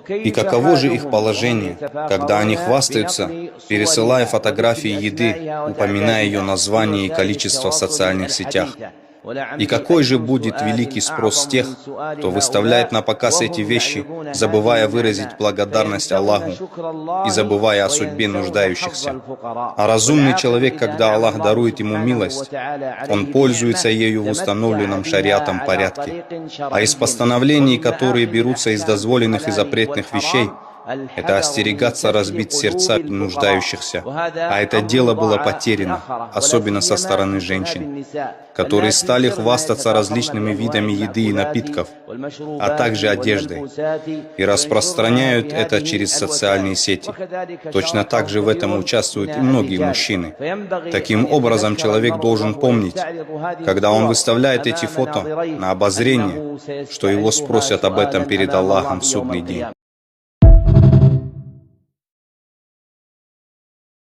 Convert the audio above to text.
И каково же их положение, когда они хвастаются, пересылая фотографии еды, упоминая ее название и количество в социальных сетях? И какой же будет великий спрос с тех, кто выставляет на показ эти вещи, забывая выразить благодарность Аллаху и забывая о судьбе нуждающихся? А разумный человек, когда Аллах дарует ему милость, он пользуется ею в установленном шариатом порядке. А из постановлений, которые берутся из дозволенных и запретных вещей, это остерегаться разбить сердца нуждающихся. А это дело было потеряно, особенно со стороны женщин, которые стали хвастаться различными видами еды и напитков, а также одеждой, и распространяют это через социальные сети. Точно так же в этом участвуют и многие мужчины. Таким образом, человек должен помнить, когда он выставляет эти фото на обозрение, что его спросят об этом перед Аллахом в судный день.